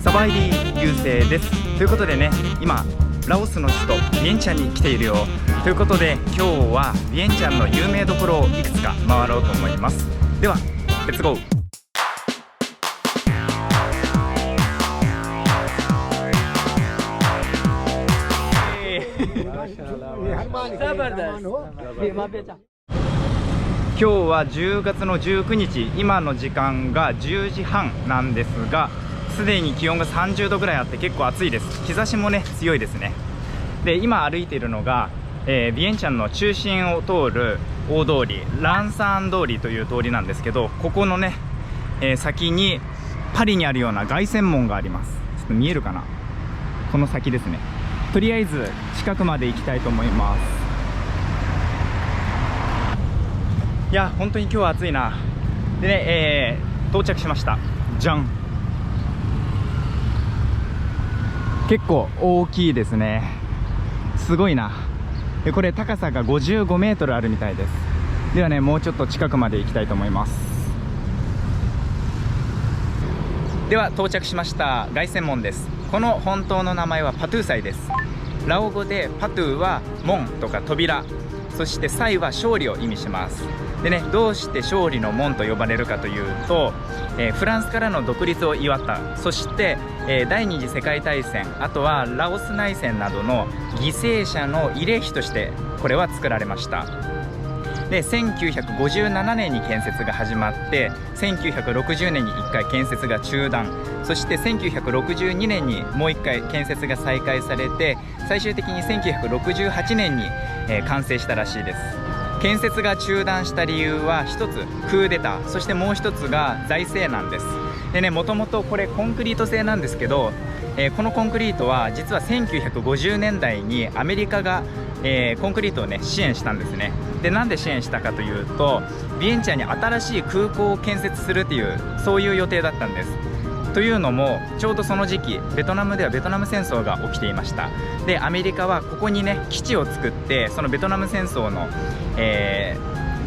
サバイディ優勢です。ということでね、今ラオスの首都ビエンチャンに来ているよということで、今日はビエンチャンの有名どころをいくつか回ろうと思います。ではレッツゴー。今日は10月の19日、今の時間が10時半なんですが、すでに気温が30度ぐらいあって結構暑いです。日差しもね強いですね。で、今歩いているのが、ビエンチャンの中心を通る大通り、ランサーン通りという通りなんですけど、ここのね、先にパリにあるような凱旋門があります。ちょっと見えるかな、この先ですね。とりあえず近くまで行きたいと思います。いや本当に今日は暑いな。でね、到着しました。じゃん。結構大きいですね。すごいな。でこれ高さが55メートルあるみたいです。ではね、もうちょっと近くまで行きたいと思います。では到着しました。凱旋門です。この本当の名前はパトゥーサイです。ラオ語でパトゥーは門とか扉、そしてサイは勝利を意味します。でね、どうして勝利の門と呼ばれるかというと、フランスからの独立を祝った、そして、第二次世界大戦、あとはラオス内戦などの犠牲者の慰霊碑としてこれは作られました。で、1957年に建設が始まって、1960年に1回建設が中断、そして1962年にもう1回建設が再開されて、最終的に1968年に、完成したらしいです。建設が中断した理由は一つクーデター、そしてもう一つが財政難です。でね、もともとこれコンクリート製なんですけど、このコンクリートは実は1950年代にアメリカが、コンクリートをね支援したんですね。で、なんで支援したかというと、ビエンチャンに新しい空港を建設するっていう、そういう予定だったんです。というのも、ちょうどその時期ベトナムではベトナム戦争が起きていました。で、アメリカはここにね基地を作って、そのベトナム戦争の、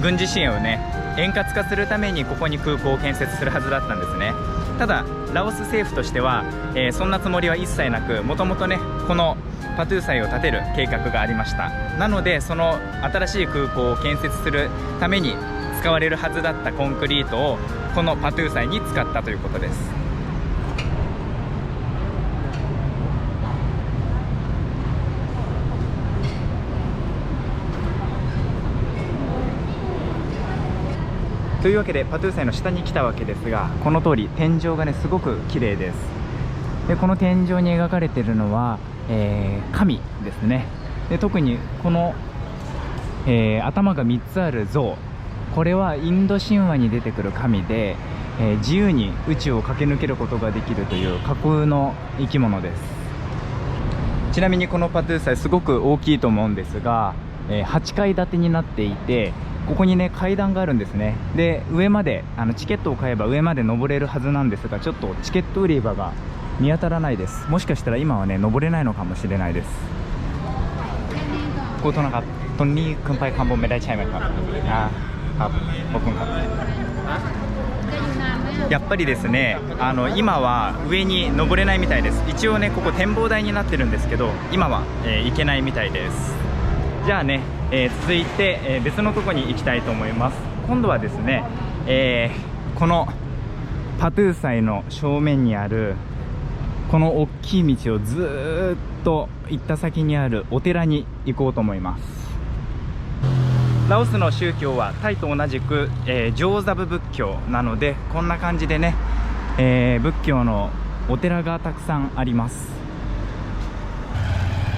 軍事支援をね円滑化するためにここに空港を建設するはずだったんですね。ただラオス政府としては、そんなつもりは一切なく、もともとねこのパトゥーサイを建てる計画がありました。なので、その新しい空港を建設するために使われるはずだったコンクリートをこのパトゥーサイに使ったということです。というわけでパトゥーサイの下に来たわけですが、この通り天井がねすごく綺麗です。で、この天井に描かれているのは、神ですね。で、特にこの、頭が3つある像、これはインド神話に出てくる神で、自由に宇宙を駆け抜けることができるという架空の生き物です。ちなみにこのパトゥーサイすごく大きいと思うんですが、8階建てになっていて、ここにね階段があるんですね。で、上までチケットを買えば上まで登れるはずなんですが、ちょっとチケット売り場が見当たらないです。もしかしたら今はね登れないのかもしれないです。ขอโทษนะครับตรงนี้ขึ้นไปข้างบนไม่ได้ใช่ไหมครับครับขอบคุณครับ。やっぱりですね、今は上に登れないみたいです。一応ねここ展望台になってるんですけど、今は、行けないみたいです。じゃあね、続いて、別のとこに行きたいと思います。今度はですね、このパトゥーサイの正面にあるこの大きい道をずーっと行った先にあるお寺に行こうと思います。ラオスの宗教はタイと同じく、上座部仏教なので、こんな感じでね、仏教のお寺がたくさんあります。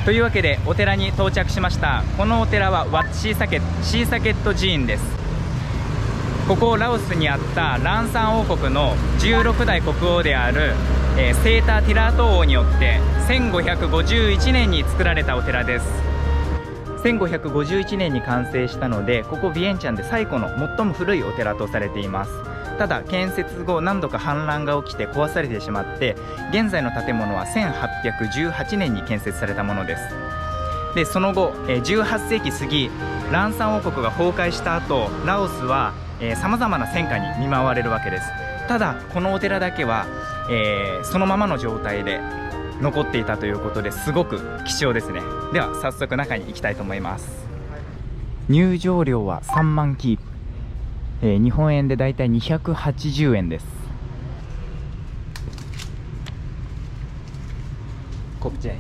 というわけでお寺に到着しました。このお寺はワッチシーサケット寺院です。ここラオスにあったランサン王国の16代国王である、セーターティラート王によって1551年に作られたお寺です。1551年に完成したので、ここビエンチャンで最古の最も古いお寺とされています。ただ建設後何度か反乱が起きて壊されてしまって、現在の建物は1818年に建設されたものです。で、その後18世紀過ぎランサン王国が崩壊した後、ラオスはさまざまな戦火に見舞われるわけです。ただこのお寺だけは、そのままの状態で残っていたということですごく貴重ですね。では早速中に行きたいと思います。入場料は3万キープ、日本円でだいたい280円です。コプチェ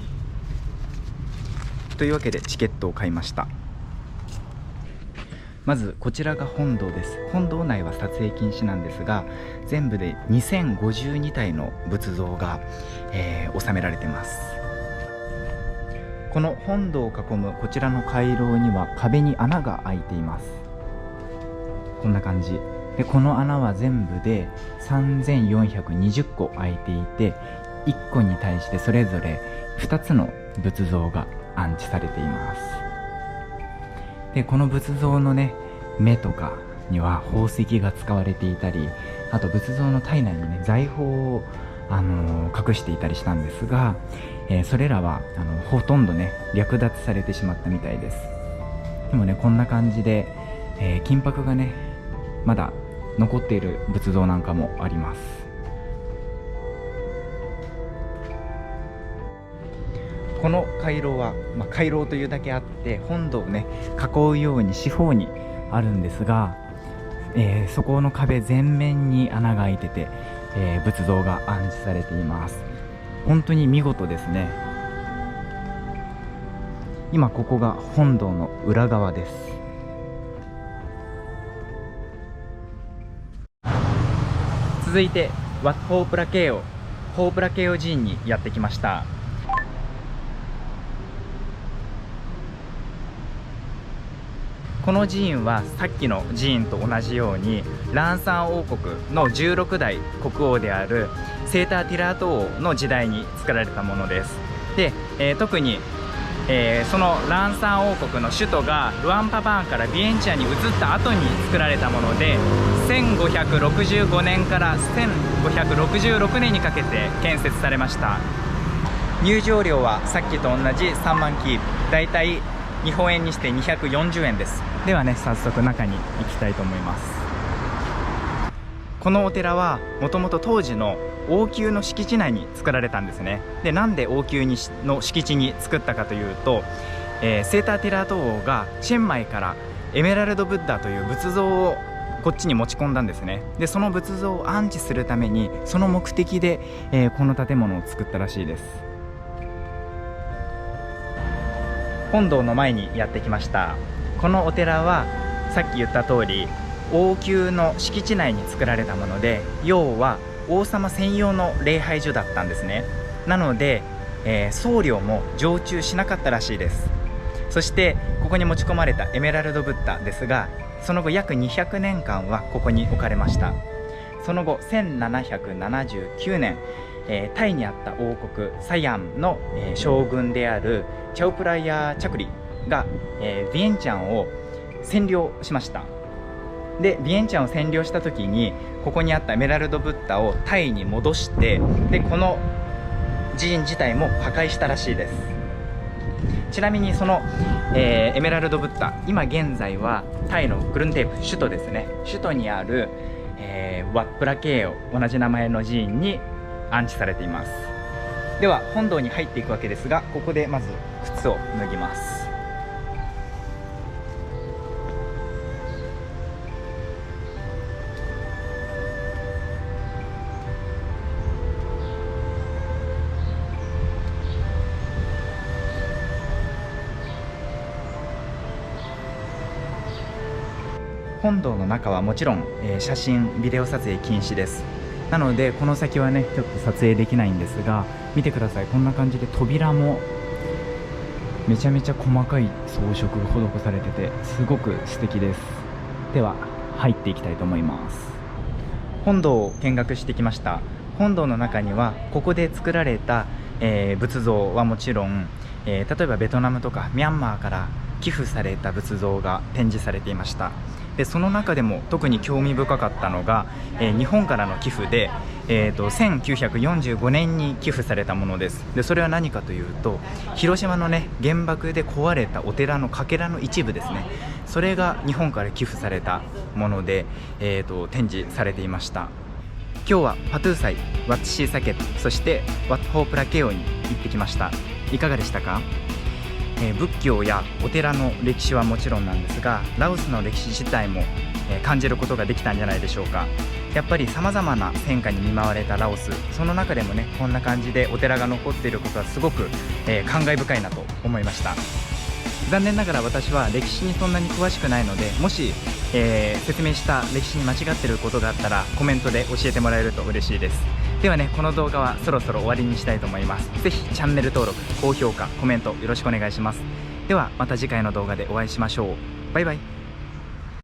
というわけでチケットを買いました。まずこちらが本堂です。本堂内は撮影禁止なんですが、全部で2052体の仏像が、収められています。この本堂を囲むこちらの回廊には壁に穴が開いています。こんな感じで、この穴は全部で3420個開いていて、1個に対してそれぞれ2つの仏像が安置されています。でこの仏像のね、目とかには宝石が使われていたり、あと仏像の体内にね、財宝を、隠していたりしたんですが、それらはほとんどね略奪されてしまったみたいです。でもね、こんな感じで、金箔がねまだ残っている仏像なんかもあります。この回廊は、回廊というだけあって本堂をね囲うように四方にあるんですが、そこの壁全面に穴が開いてて、仏像が安置されています。本当に見事ですね。今ここが本堂の裏側です。続いてワット・ホープラケオ寺院にやってきました。この寺院はさっきの寺院と同じようにランサン王国の16代国王であるセーター・ティラート王の時代に作られたものです。で、特に、そのランサン王国の首都がルアンパバーンからビエンチャンに移った後に作られたもので、1565年から1566年にかけて建設されました。入場料はさっきと同じ3万キープ、だいたい日本円にして240円です。ではね、早速中に行きたいと思います。このお寺はもともと当時の王宮の敷地内に作られたんですね。でなんで王宮の敷地に作ったかというと、セーター・ティラート王がチェンマイからエメラルド・ブッダという仏像をこっちに持ち込んだんですね。でその仏像を安置するためにその目的で、この建物を作ったらしいです。本堂の前にやってきました。このお寺はさっき言った通り王宮の敷地内に作られたもので、要は王様専用の礼拝所だったんですね。なので、僧侶も常駐しなかったらしいです。そしてここに持ち込まれたエメラルド・ブッダですが、その後約200年間はここに置かれました。その後1779年、タイにあった王国サヤンの、将軍であるチャウプラヤ・チャクリが、ビエンチャンを占領しました。でビエンチャンを占領した時にここにあったエメラルド・ブッダをタイに戻して、でこの寺院自体も破壊したらしいです。ちなみにその、エメラルド・ブッダ、今現在はタイのクルンテープ、首都ですね、首都にある、ワップラケーオ、同じ名前の寺院に安置されています。では本堂に入っていくわけですが、ここでまず靴を脱ぎます。本堂の中はもちろん、写真ビデオ撮影禁止です。なのでこの先はねちょっと撮影できないんですが、見てください。こんな感じで扉もめちゃめちゃ細かい装飾が施されててすごく素敵です。では入っていきたいと思います。本堂を見学してきました。本堂の中にはここで作られた、仏像はもちろん、例えばベトナムとかミャンマーから寄付された仏像が展示されていました。でその中でも特に興味深かったのが、日本からの寄付で、1945年に寄付されたものです。でそれは何かというと、広島のね原爆で壊れたお寺のかけらの一部ですね、それが日本から寄付されたもので、展示されていました。今日はパトゥー祭、ワッツシーサケット、そしてワットホープラケオに行ってきました。いかがでしたか？仏教やお寺の歴史はもちろんなんですが、ラオスの歴史自体も感じることができたんじゃないでしょうか。やっぱりさまざまな戦火に見舞われたラオス、その中でもねこんな感じでお寺が残っていることはすごく、感慨深いなと思いました。残念ながら私は歴史にそんなに詳しくないので、もし、説明した歴史に間違っていることがあったらコメントで教えてもらえると嬉しいです。ではね、この動画はそろそろ終わりにしたいと思います。ぜひチャンネル登録、高評価、コメントよろしくお願いします。ではまた次回の動画でお会いしましょう。バイバイ。